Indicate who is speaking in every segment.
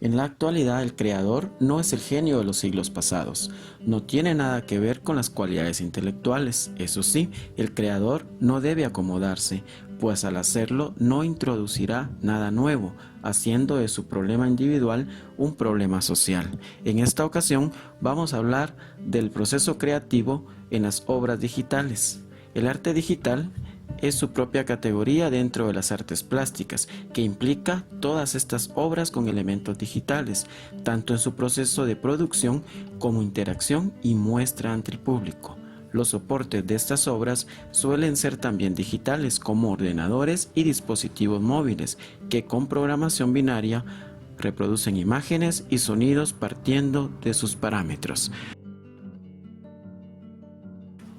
Speaker 1: En la actualidad, el creador no es el genio de los siglos pasados, no tiene nada que ver con las cualidades intelectuales. Eso sí, el creador no debe acomodarse, pues al hacerlo no introducirá nada nuevo, haciendo de su problema individual un problema social. En esta ocasión vamos a hablar del proceso creativo en las obras digitales. El arte digital es su propia categoría dentro de las artes plásticas, que implica todas estas obras con elementos digitales, tanto en su proceso de producción como interacción y muestra ante el público. Los soportes de estas obras suelen ser también digitales, como ordenadores y dispositivos móviles, que con programación binaria reproducen imágenes y sonidos partiendo de sus parámetros.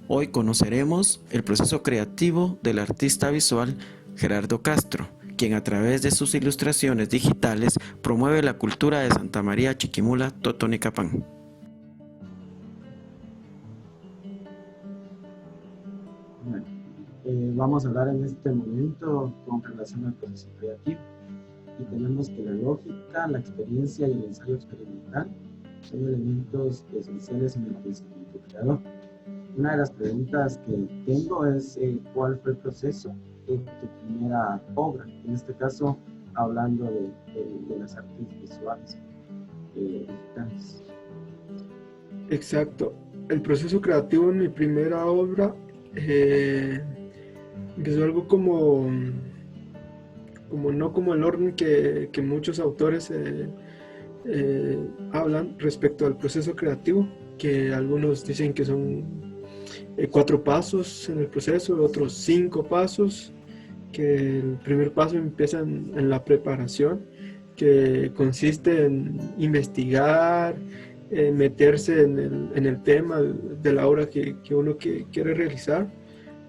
Speaker 1: Hoy conoceremos el proceso creativo del artista visual Gerardo Castro, quien a través de sus ilustraciones digitales promueve la cultura de Santa María Chiquimula, Totonicapán.
Speaker 2: Bueno, vamos a hablar en este momento con relación al proceso creativo y tenemos que la lógica, la experiencia y el ensayo experimental son elementos esenciales en el pensamiento creador. Una de las preguntas que tengo es ¿cuál fue el proceso de tu primera obra? En este caso, hablando de las artes visuales digitales.
Speaker 3: Exacto. El proceso creativo en mi primera obra empezó algo no como el orden que muchos autores hablan respecto al proceso creativo, que algunos dicen que son 4 pasos en el proceso, otros 5 pasos, que el primer paso empieza en la preparación, que consiste en investigar, meterse en el tema de la obra que uno quiere realizar.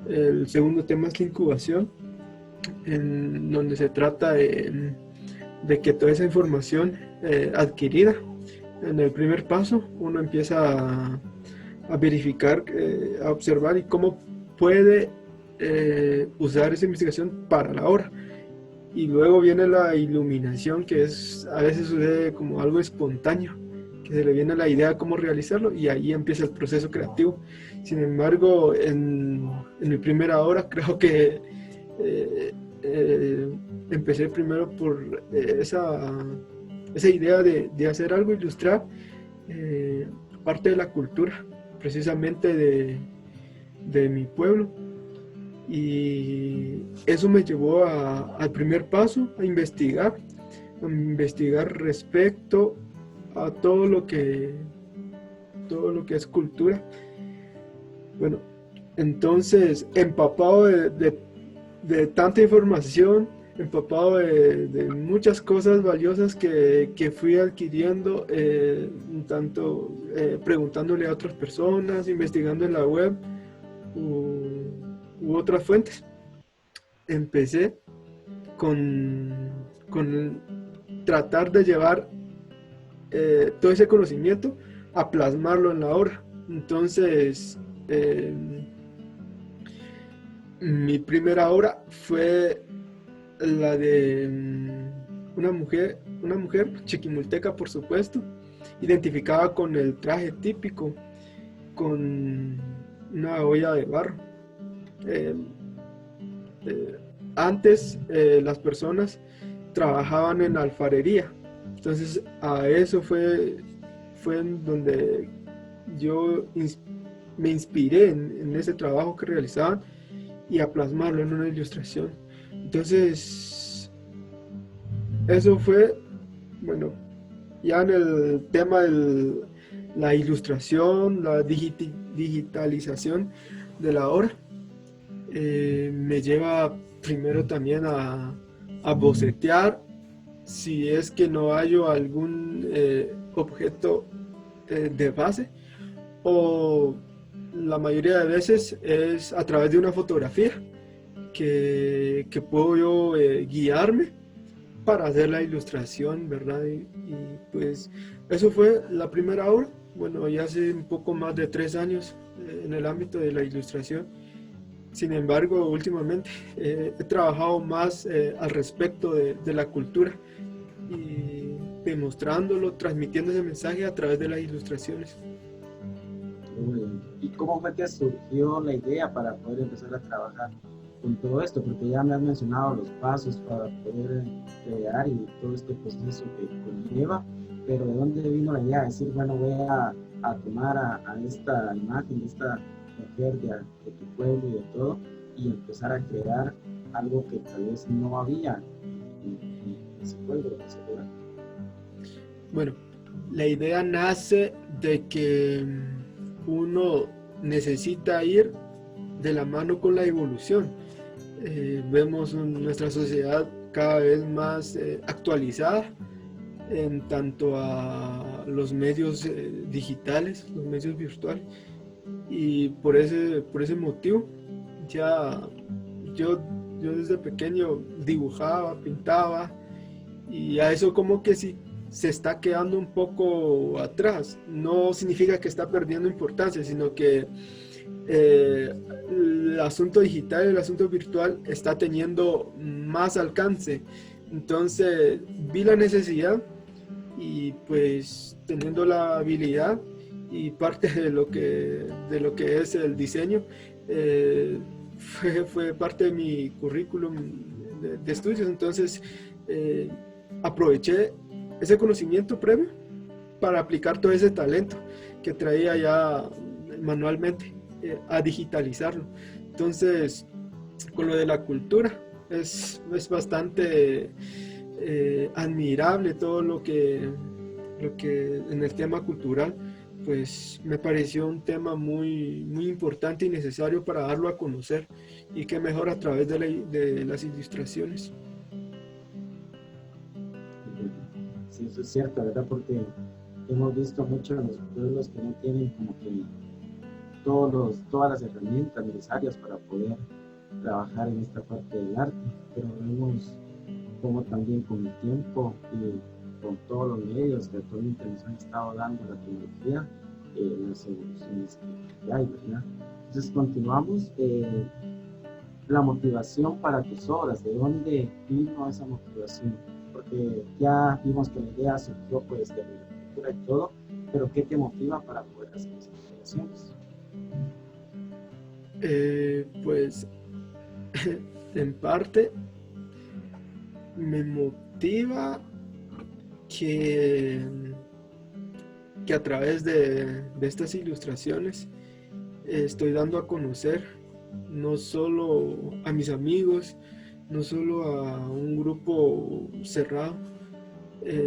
Speaker 3: El segundo tema es la incubación, en donde se trata de que toda esa información adquirida en el primer paso, uno empieza a verificar, a observar y cómo puede usar esa investigación para la obra. Y luego viene la iluminación, que a veces sucede como algo espontáneo, que se le viene la idea de cómo realizarlo y ahí empieza el proceso creativo. Sin embargo, en mi primera obra creo que empecé primero por esa idea de hacer algo, ilustrar parte de la cultura, precisamente de mi pueblo. Y eso me llevó al primer paso, a investigar respecto a todo lo que es cultura. Bueno, entonces empapado de tanta información, empapado de muchas cosas valiosas que fui adquiriendo, tanto preguntándole a otras personas, investigando en la web u otras fuentes. Empecé con tratar de llevar todo ese conocimiento a plasmarlo en la obra. Entonces, mi primera obra fue la de una mujer chiquimulteca, por supuesto, identificada con el traje típico, con una olla de barro. Antes las personas trabajaban en alfarería, entonces a eso fue en donde yo me inspiré en ese trabajo que realizaban y a plasmarlo en una ilustración. Entonces eso fue, bueno, ya en el tema de la ilustración, la digitalización de la obra. Me lleva primero también a bocetear si es que no hallo algún objeto de base, o la mayoría de veces es a través de una fotografía que puedo yo guiarme para hacer la ilustración, ¿verdad? Y pues eso fue la primera obra. Bueno, ya hace un poco más de 3 años en el ámbito de la ilustración. Sin embargo, últimamente he trabajado más al respecto de la cultura demostrándolo, transmitiendo ese mensaje a través de las ilustraciones.
Speaker 2: ¿Y cómo fue que surgió la idea para poder empezar a trabajar con todo esto? Porque ya me has mencionado los pasos para poder crear y todo este proceso que conlleva, pero ¿de dónde vino la idea de decir, bueno, voy a tomar a esta imagen de esta mujer de tu pueblo y de todo, y empezar a crear algo que tal vez no había en ese pueblo, en ese lugar?
Speaker 3: Bueno, la idea nace de que uno necesita ir de la mano con la evolución. Vemos nuestra sociedad cada vez más actualizada en tanto a los medios digitales, los medios virtuales, y por ese motivo ya yo desde pequeño dibujaba, pintaba, y a eso como que sí se está quedando un poco atrás. No significa que está perdiendo importancia, sino que el asunto digital, el asunto virtual está teniendo más alcance. Entonces vi la necesidad y pues teniendo la habilidad y parte de lo que es el diseño, fue parte de mi currículum de estudios. Entonces aproveché ese conocimiento previo para aplicar todo ese talento que traía ya manualmente a digitalizarlo. Entonces, con lo de la cultura, es bastante admirable todo lo que en el tema cultural, pues me pareció un tema muy, muy importante y necesario para darlo a conocer, y que mejor a través de las ilustraciones.
Speaker 2: Sí, eso es cierto, ¿verdad? Porque hemos visto mucho en los pueblos que no tienen como que todas las herramientas necesarias para poder trabajar en esta parte del arte, pero vemos como también con el tiempo y con todos los medios que actualmente nos han estado dando la tecnología, las evoluciones que hay, ¿verdad? Entonces continuamos. La motivación para tus obras, ¿de dónde vino esa motivación? Porque ya vimos que la idea surgió pues de la cultura y todo, pero ¿qué te motiva para poder hacer esas creaciones?
Speaker 3: Pues en parte me motiva que a través de estas ilustraciones estoy dando a conocer no solo a mis amigos, no solo a un grupo cerrado,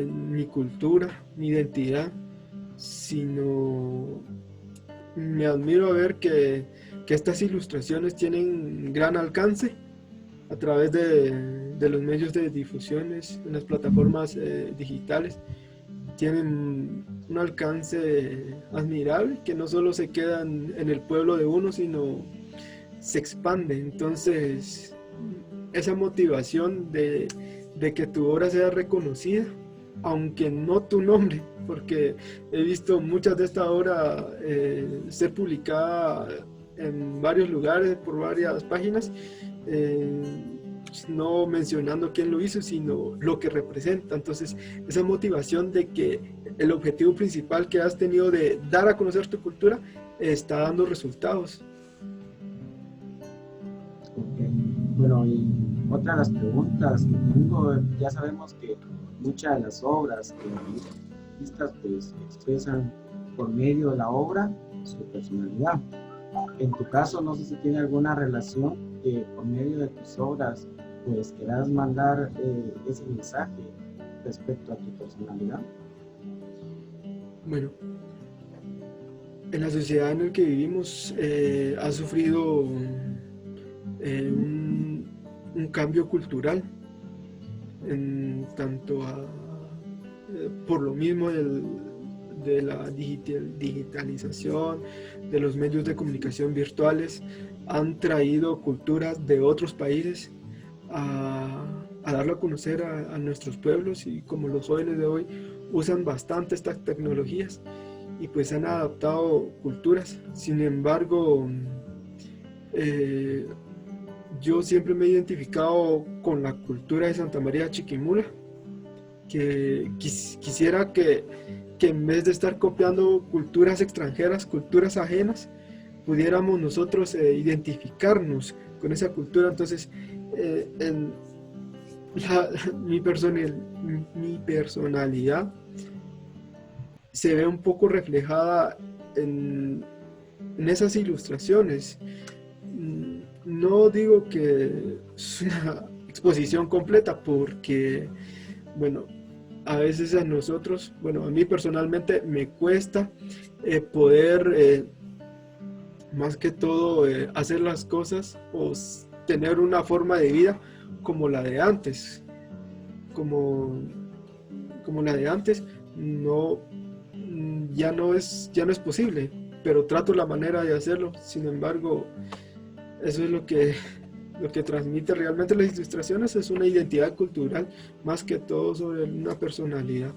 Speaker 3: mi cultura, mi identidad, sino me admiro a ver que estas ilustraciones tienen gran alcance a través de los medios de difusiones, en las plataformas digitales. Tienen un alcance admirable que no solo se quedan en el pueblo de uno, sino se expande. Entonces, esa motivación de que tu obra sea reconocida, aunque no tu nombre, porque he visto muchas de esta obra ser publicada en varios lugares, por varias páginas, no mencionando quién lo hizo, sino lo que representa. Entonces, esa motivación de que el objetivo principal que has tenido de dar a conocer tu cultura está dando resultados.
Speaker 2: Okay. Bueno, y otra de las preguntas que tengo, ya sabemos que muchas de las obras que los artistas pues expresan por medio de la obra su personalidad. En tu caso, no sé si tiene alguna relación que por medio de tus obras pues quieras mandar ese mensaje respecto a tu personalidad.
Speaker 3: Bueno, en la sociedad en la que vivimos ha sufrido un cambio cultural, en tanto por lo mismo de la digitalización, de los medios de comunicación virtuales, han traído culturas de otros países a darlo a conocer a nuestros pueblos, y como los jóvenes de hoy usan bastante estas tecnologías y pues han adaptado culturas. Sin embargo, yo siempre me he identificado con la cultura de Santa María Chiquimula, que quisiera que en vez de estar copiando culturas extranjeras, culturas ajenas, pudiéramos nosotros identificarnos con esa cultura. Entonces, mi personalidad se ve un poco reflejada en esas ilustraciones. No digo que es una exposición completa porque, bueno, a veces a nosotros, bueno, a mí personalmente me cuesta poder, más que todo, hacer las cosas o tener una forma de vida como la de antes. Como la de antes, no, ya no es posible, pero trato la manera de hacerlo. Sin embargo, eso es lo que transmite realmente las ilustraciones, es una identidad cultural, más que todo sobre una personalidad.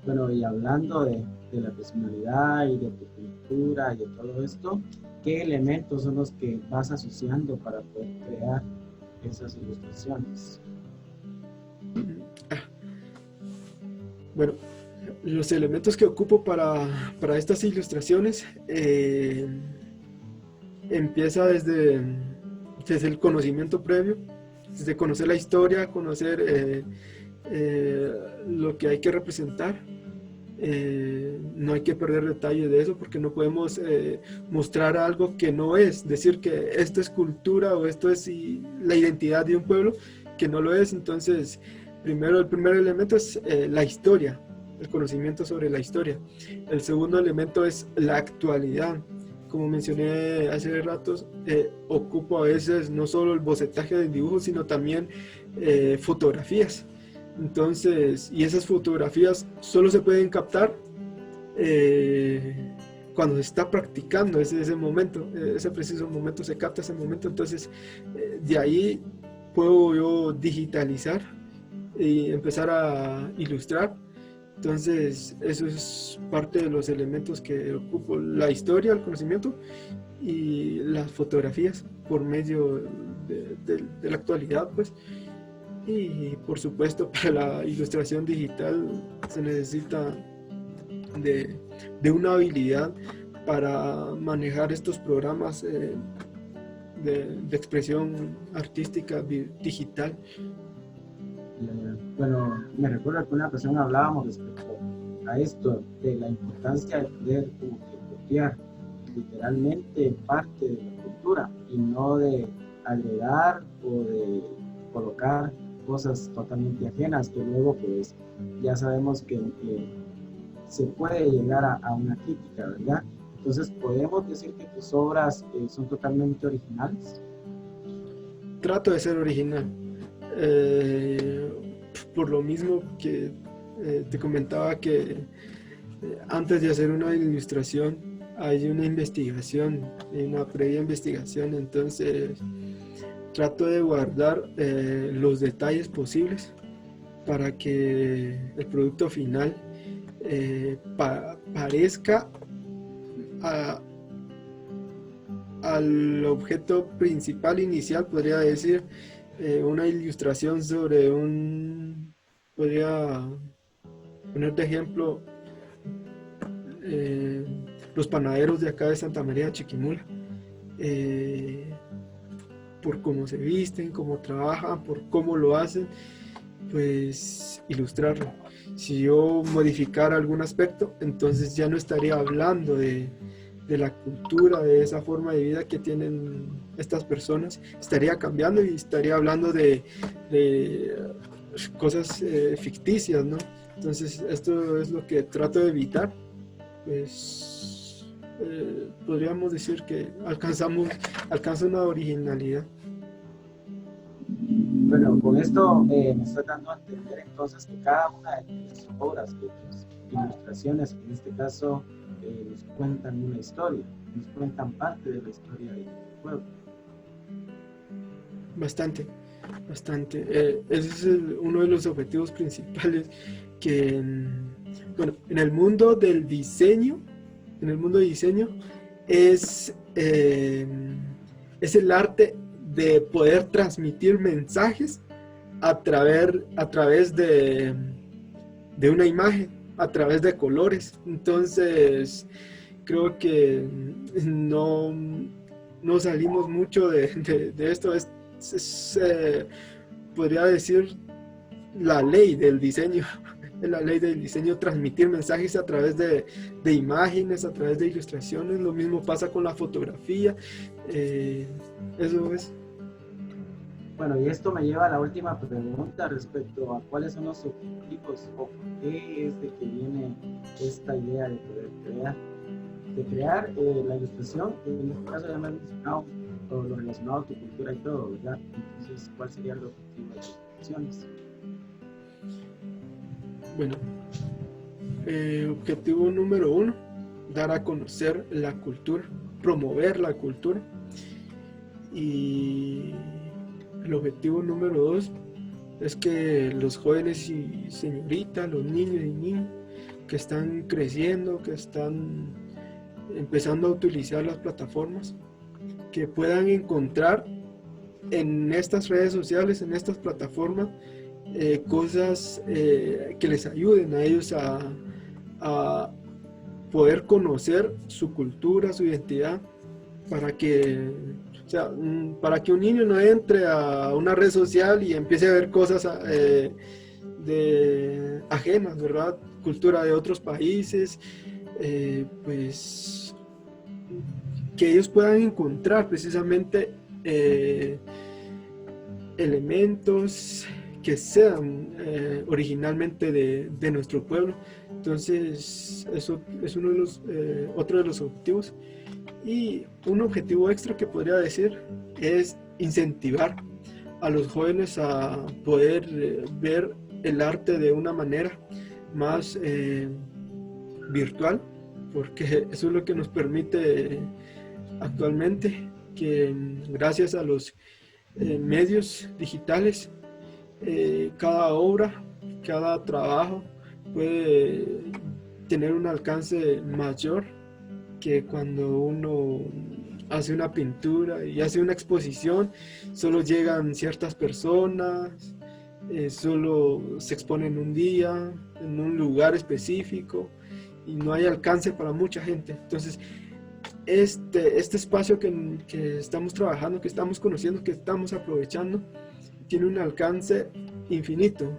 Speaker 2: Bueno, y hablando de la personalidad y de tu cultura y de todo esto, ¿qué elementos son los que vas asociando para poder crear esas ilustraciones?
Speaker 3: Bueno, los elementos que ocupo para estas ilustraciones empieza desde el conocimiento previo, desde conocer la historia, conocer lo que hay que representar. No hay que perder detalle de eso porque no podemos mostrar algo que no es, decir que esto es cultura o esto es la identidad de un pueblo, que no lo es. Entonces, el primer elemento es la historia, el conocimiento sobre la historia. El segundo elemento es la actualidad. Como mencioné hace ratos, ocupo a veces no solo el bocetaje del dibujo, sino también fotografías. Entonces, y esas fotografías solo se pueden captar cuando se está practicando ese momento, ese preciso momento, se capta ese momento. Entonces, de ahí puedo yo digitalizar y empezar a ilustrar. Entonces, eso es parte de los elementos que ocupo: la historia, el conocimiento y las fotografías por medio de la actualidad, pues. Y por supuesto, para la ilustración digital se necesita de una habilidad para manejar estos programas de expresión artística digital.
Speaker 2: Bueno, me recuerdo que una persona hablábamos respecto a esto, de la importancia de poder como que copiar literalmente parte de la cultura y no de agregar o de colocar cosas totalmente ajenas que luego pues ya sabemos que se puede llegar a una crítica, ¿verdad? Entonces, ¿podemos decir que tus obras son totalmente originales?
Speaker 3: Trato de ser original. Por lo mismo que te comentaba que antes de hacer una ilustración hay una investigación, una previa investigación. Entonces trato de guardar los detalles posibles para que el producto final parezca al objeto principal inicial, podría decir. Una ilustración sobre podría poner de ejemplo los panaderos de acá de Santa María de Chiquimula, por cómo se visten, cómo trabajan, por cómo lo hacen, pues ilustrarlo. Si yo modificara algún aspecto, entonces ya no estaría hablando de la cultura, de esa forma de vida que tienen estas personas, estaría cambiando y estaría hablando de cosas ficticias, ¿no? Entonces esto es lo que trato de evitar. Pues podríamos decir que alcanza una originalidad.
Speaker 2: Bueno, con esto me estoy dando a entender entonces que cada una de tus obras, de tus ilustraciones, en este caso, nos cuentan una historia, nos cuentan parte de la historia del pueblo. Bastante. Ese es uno de los objetivos principales que, bueno, en el mundo del diseño, es el arte de poder transmitir mensajes
Speaker 3: a través de una imagen, a través de colores. Entonces, creo que no salimos mucho de esto. Podría decir la ley del diseño. Es la ley del diseño, transmitir mensajes a través de imágenes, a través de ilustraciones. Lo mismo pasa con la fotografía. Eso es.
Speaker 2: Bueno, y esto me lleva a la última pregunta respecto a cuáles son los objetivos o por qué es de que viene esta idea de poder crear la ilustración. En este caso ya me has mencionado todo lo relacionado a tu cultura y todo, ¿verdad? Entonces, ¿cuál sería el objetivo de las ilustraciones?
Speaker 3: Bueno, objetivo número 1, dar a conocer la cultura, promover la cultura. Y el objetivo número 2 es que los jóvenes y señoritas, los niños y niñas que están creciendo, que están empezando a utilizar las plataformas, que puedan encontrar en estas redes sociales, en estas plataformas, cosas que les ayuden a ellos a poder conocer su cultura, su identidad, para que un niño no entre a una red social y empiece a ver cosas ajenas, ¿verdad? Cultura de otros países, pues que ellos puedan encontrar precisamente elementos que sean originalmente de nuestro pueblo. Entonces eso es otro de los objetivos. Y un objetivo extra que podría decir es incentivar a los jóvenes a poder ver el arte de una manera más virtual, porque eso es lo que nos permite actualmente, que gracias a los medios digitales, cada obra, cada trabajo puede tener un alcance mayor que cuando uno hace una pintura y hace una exposición. Solo llegan ciertas personas, solo se exponen un día en un lugar específico y no hay alcance para mucha gente. Entonces este espacio que estamos trabajando, que estamos conociendo, que estamos aprovechando, tiene un alcance infinito.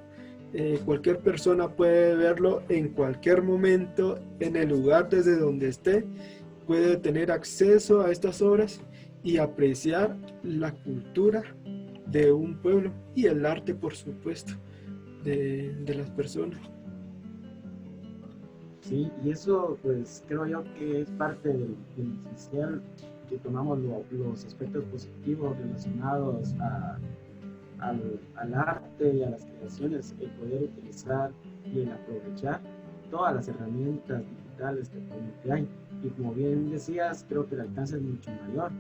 Speaker 3: Cualquier persona puede verlo en cualquier momento, en el lugar desde donde esté, puede tener acceso a estas obras y apreciar la cultura de un pueblo y el arte, por supuesto, de las personas.
Speaker 2: Sí, y eso pues creo yo que es parte del esencial, que tomamos los aspectos positivos relacionados al arte y a las creaciones, el poder utilizar y el aprovechar todas las herramientas digitales que actualmente hay. Y como bien decías, creo que el alcance es mucho mayor,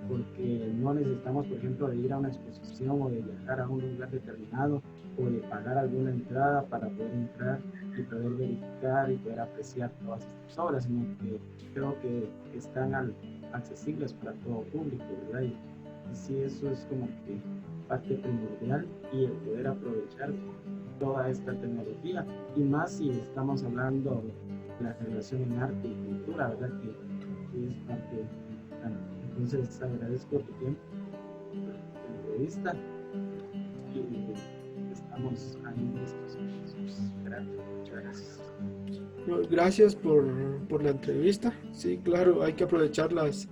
Speaker 2: porque no necesitamos, por ejemplo, de ir a una exposición o de viajar a un lugar determinado o de pagar alguna entrada para poder entrar y poder verificar y poder apreciar todas estas obras, sino que creo que están accesibles para todo público, ¿verdad? Y sí, eso es como que parte primordial, y el poder aprovechar toda esta tecnología, y más si estamos hablando de la relación en arte y cultura, ¿verdad? Que es parte importante. Entonces agradezco tu tiempo, tu entrevista, y estamos ahí listos. Gracias, muchas gracias.
Speaker 3: Gracias por la entrevista. Sí, claro, hay que aprovechar las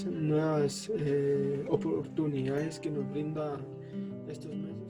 Speaker 3: nuevas oportunidades que nos brinda estos medios.